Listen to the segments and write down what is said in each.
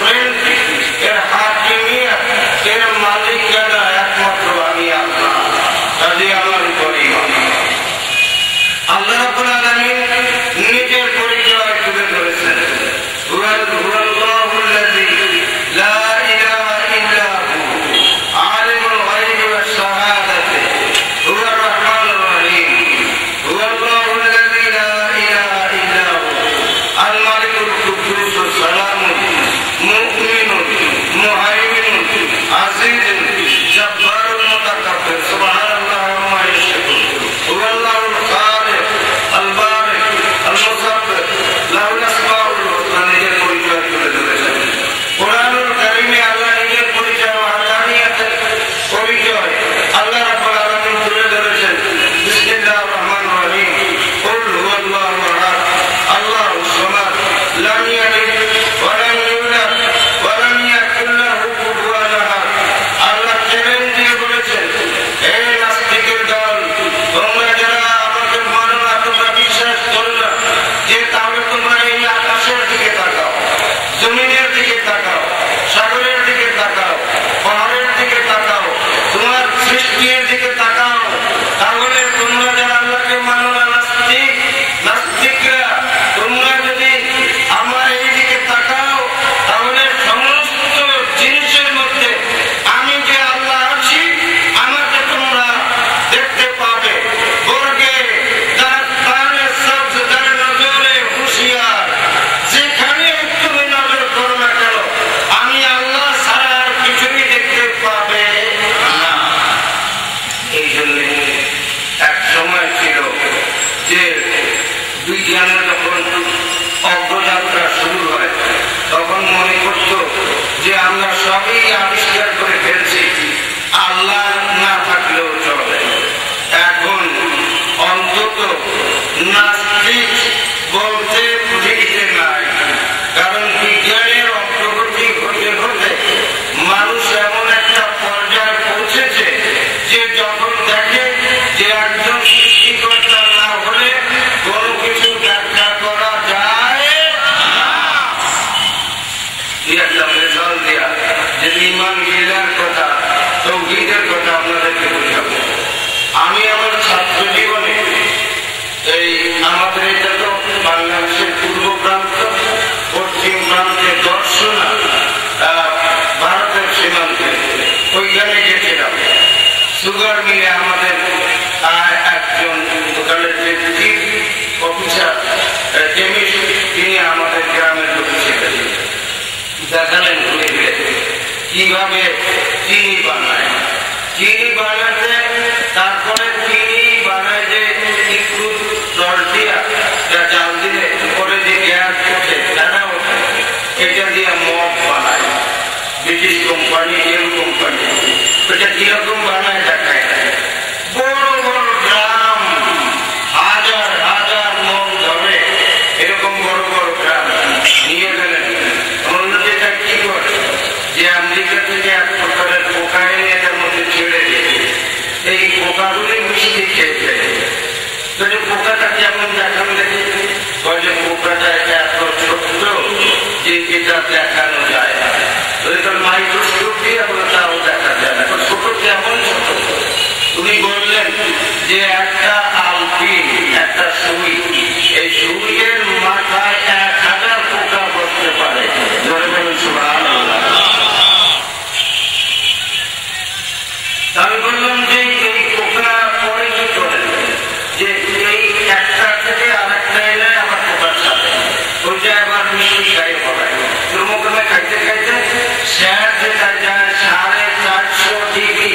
সফরেন্টি, এর হাকিমিয়ত, এর মালিকানা একমাত্র আমি আল্লাহ। কাজে আমার উপরই আল্লাহ রাব্বুল আলামিন নিজের পরিচয় তুলে ধরেছেন। হুয়াল্লাহুল্লাযী লা ইলাহা ইল্লা হু আলিমুল গায়বি ওয়াশ শাহাদাতি হুয়ার রাহমানুর রহিম। হুয়াল্লাহুল্লাযী লা ইলাহা ইল্লা হু আল মালিকুল কুদ্দুস সালামুল মুমিনুল মুহাইমিনুল আজিজুল জব্বারুল মুতাকাব্বির সুবহানাল্লাহি ওয়া মা ইউশরিকুন। হুয়াল্লাহুল খালিক আল বারিক আল মুসাব্বির লাহুল আসমাউল হুসনা। নিজের পরিচয় তুলে ধরেছেন কোরআনুল কারীমে। আল্লাহ নিজের পরিচয় ওয়াহদানিয়তের পরিচয় আল্লাহ রাব্বুল আলামিন তুলে ধরেছেন। বিসমিল্লাহির রহমানির রহিম। কুল হুয়াল্লাহু আহাদ আল্লাহুস সামাদ লাম ইয়ালিদ ওয়া লাম ইউলাদ ওয়া লাম ইয়াকুল লাহু কুফুয়ান আহাদ। আল্লাহ চ্যালেঞ্জ দিয়ে বলেছেন, হে নাস্তিকের দল, তোমরা যারা আমাকে মানো না, তোমরা বিশ্বাস করো না, যে তাহলে তোমরা এই আকাশের দিকে তাকাও, জমিনের দিকে তাকাও, সাগরের দিকে তাকাও, পাহাড়ের দিকে তাকাও, তোমার সৃষ্টির দিকে তাকাও। তাহলে তোমরা যারা আল্লাহকে মানো না, নাস্তিকরা, তোমরা যদি আমার এই দিকে তাকাও, তাহলে সমস্ত জিনিসের মধ্যে আমি যে আল্লাহ আছি, আমাকে তোমরা দেখতে পাবে। বর্গে দাঁড়ে সবজ দাঁড়ে নজরে হুঁশিয়ার, যেখানে তুমি নজর করো না কেন, আমি আল্লাহ ছাড়া আর কিছুই দেখতে পাবে না। এই জন্য এক সময় ছিল যে বিজ্ঞানের যখন অগ্রযাত্রা শুরু হয়, তখন মনে করত যে আমরা সবই আবিষ্কার করে ফেলছি, আল্লাহ না থাকলেও চলে। এখন অন্তত নাস্তিক বলতে পৃথিবীতে নাই, কারণ বিজ্ঞানের অগ্রগতি হতে হতে মানুষ এমন একটা পর্যায়ে পৌঁছেছে যে যখন দেখে যে একজন সৃষ্টিকর্তা না হলে কোনো কিছু ব্যাখ্যা করা যায় না। একটা মেশাল দেয়া যে ঈমান গিলার কথা, তাওহীদের কথা আপনাদেরকে বোঝাবো। আমি আমার ছাত্র জীবনে আমাদের এটা তো বাংলাদেশের পূর্ব প্রান্ত, পশ্চিম প্রান্তে দর্শনা, ভারতের সীমান্তে, ওইখানে গেছিলাম। সুগার মিলে আমাদের একজন দোকানের যে চিফ অফিসার কেমিস্ট, তিনি আমাদের গ্রামের লোক ছিলেন। দেখালেন ঘুরে ঘুরে কিভাবে চিনি বানায়। চিনি বানাতে তারপরে চিনি বানায় যে একটু জল দিয়া জাল দিলে পরে যে গ্যাস ওঠে, ফেনা ওঠে, এটা দিয়ে মদ বানায়। ব্রিটিশ কোম্পানি, এল কোম্পানি, এটা কিরকম বানায় দেখায়। বড় বড় গ্রাম, হাজার হাজার মন ধরে, এরকম বড় বড় গ্রাম নিয়ে গেলেন। অন্যটা কি করে যে আমেরিকা থেকে এক প্রকারের পোকা এনে এটার মধ্যে ছেড়ে দিয়ে এই পোকাগুলি মিষ্টি খেয়েছে। পোকাটা কেমন দেখানো দেখি, পোকাটা এটা এত ছোট্ট যে এটা দেখানো যায় না। মাইক্রোস্কোপ দিয়ে তাও দেখা যায় না, ছোট কেমন ছোট। উনি বললেন যে একটা আলপিন, একটা সুই, এই সুইয়ের মাথায় 1000 পোকা বসতে পারে। ধরে বলুন সুবহানাল্লাহ। আমি বললাম যে এই পোকা পরে কি করে, যে এই একটা থেকে আরেকটা এলে আমার পোকার সাথে ওইটা আবার মিষ্টি খাই পড়ায়। ক্রমক্রমে খাইতে খাইতে স্যার যেটা যায় 450 ডিগ্রি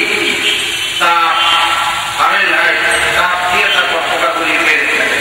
তাপ, তাপ দিয়ে তারপর পোকাগুলি মেরে ফেলে।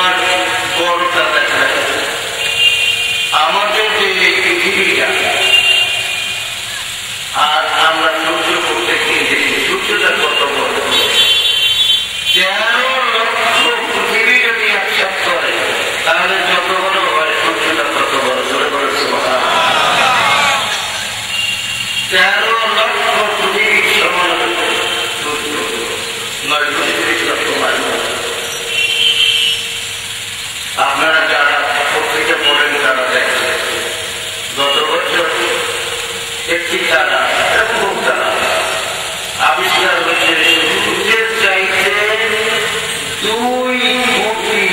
তোমার বড়টা দেখা আমাদের যে পৃথিবীটা আর আমরা সূর্য করতে গিয়ে দেখি সূর্যটা কত বড় 13 লক্ষ পৃথিবী যদি অ্যাকসেপ্ট করে তাহলে যত বড় হয় সূর্যটা তত বড় ধরে বলেছে 13 লক্ষ পৃথিবীর সমান সূর্য 930 লক্ষ মাইল। আপনারা যারা পত্রিকা পড়েন তারা দেখছেন গত বছর একটি তারা খুব তারা আবিষ্কার হয়েছে সূর্যের চাইতে 2 কোটি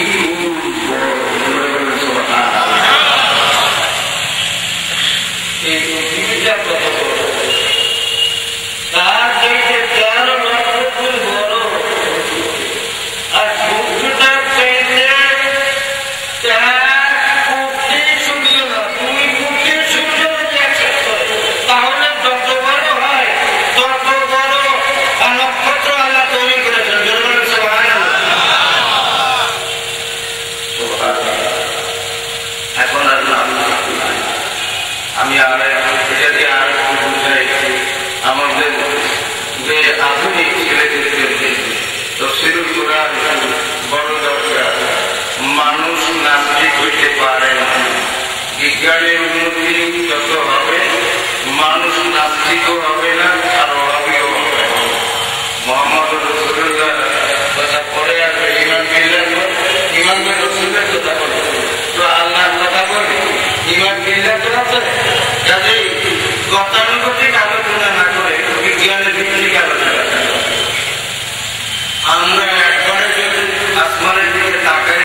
এই পৃথিবীটা কত বড় তার চাইতে 13 লক্ষ গুণ বড় আর সূর্যটার চাইতে 1 কোটি সূর্য না 2 কোটি সূর্য তাহলে যত বড় হয় তত বড় নক্ষত্র আল্লাহ তৈরি করেছেন। এখন আর আমি আর এটাকে আর বুঝাই আমাদের যে আধুনিক ছেলেদের তফসিরুল কুরআন বড় দরকার। মানুষ নাস্তিক হইতে পারে না, বিজ্ঞানের উন্নতি যত হবে মানুষ নাস্তিকও হবে না আর অভাবীও হবে না। মোহাম্মদ রাসূলুল্লাহ কথা পড়ে আসবে ইমান বিল্লাহ ইমান রসুলের কথা বলে তো আল্লাহর কথা বলে ইমান বিল্লাহ তো আছে